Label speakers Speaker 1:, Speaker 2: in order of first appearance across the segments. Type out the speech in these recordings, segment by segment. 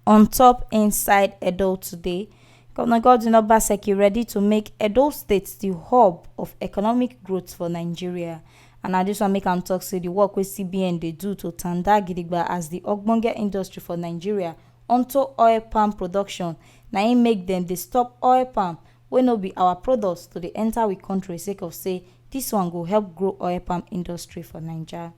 Speaker 1: On top inside Edo today, Governor Godwin Obaseki ready to make Edo State the hub of economic growth for Nigeria. And I just want to make am talk say the work wey CBN dey do to tanda gidigba as the ogbonge industry for Nigeria unto oil palm production na im make dem dey stop oil palm wey no be our products to dey enter we country sake of say this one go help grow oil palm industry for Naija.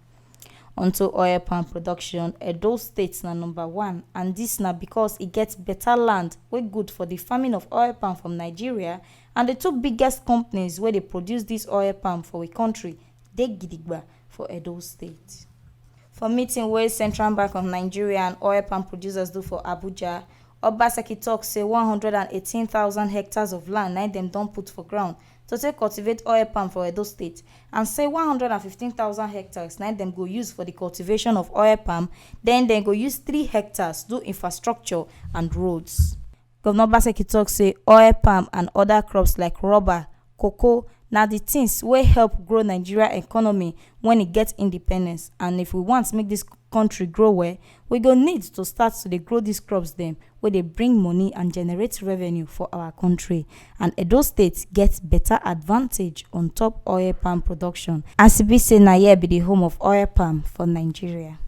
Speaker 1: Unto oil palm production, Edo State na number 1, and this na because e get better land wey good for the farming of oil palm from Nigeria, and the two biggest companies wey dey produce this oil palm for we country dey gidigba for Edo State. For meeting wey Central Bank of Nigeria and oil palm producers do for Abuja, Obaseki tok say 118,000 hectares of land na dem don put for ground to take cultivate oil palm for Edo State, and say 115,000 hectares na dem go use for the cultivation of oil palm, then dem go use 3 hectares do infrastructure and roads. Governor Obaseki tok say oil palm and other crops like rubber, cocoa na the things wey help grow Nigeria economy when e get independence, and if we want make this country grow well, we go need to start to dey grow these crops dem wey dey bring money and generate revenue for our country. And Edo State get better advantage on top oil palm production, as e be say na here be the home of oil palm for Nigeria.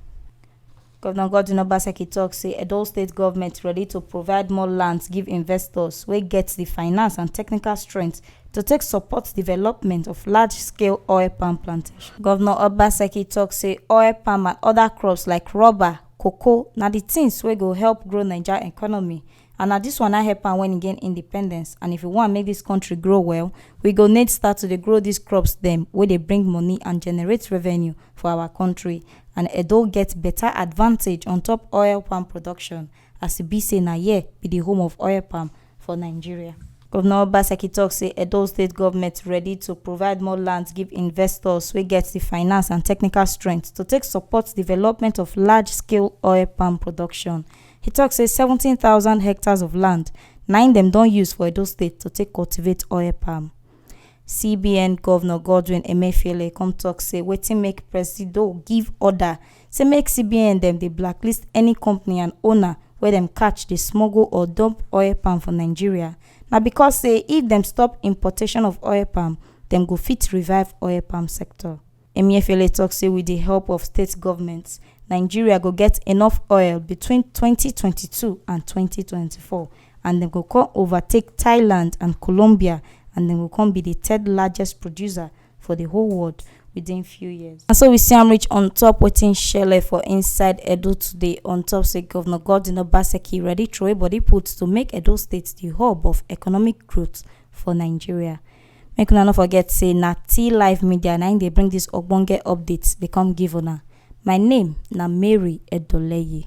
Speaker 1: Governor Godwin Obaseki tok say Edo State government ready to provide more lands give investors wey get the finance and technical strength to take support development of large-scale oil palm plantation. Governor Obaseki tok say oil palm and other crops like rubber, cocoa na the things wey go help grow Naija economy, and na this one na help am when e gain independence. And if we want make this country grow well, we go need start to dey grow these crops dem wey dey bring money and generate revenue for our country. And Edo get better advantage on top oil palm production, as e be say na here be the home of oil palm for Nigeria. Governor Obaseki tok say Edo State government ready to provide more land give investors wey get the finance and technical strength to take support development of large-scale oil palm production. He tok say 17,000 hectares of land na im dem don use for Edo State to take cultivate oil palm. CBN Governor Godwin Emefiele come tok say wetin make Presido give order say make CBN dem dey blacklist any company and owner wey dem catch dey smuggle or dump oil palm for Nigeria na because say if dem stop importation of oil palm, dem go fit revive oil palm sector. Emefiele tok say with the help of state governments, Nigeria go get enough oil between 2022 and 2024, and dem go come overtake Thailand and Colombia, and dem go come be the 3rd largest producer for the whole world within few years. And so we see am reach on top wetin shele for inside Edo today. On top say Governor Godwin Obaseki ready throw body put to make Edo State the hub of economic growth for Nigeria. Make una no forget say na T Live Media na im dey bring this ogbonge updates dey come give una. My name na Mary Edoleye.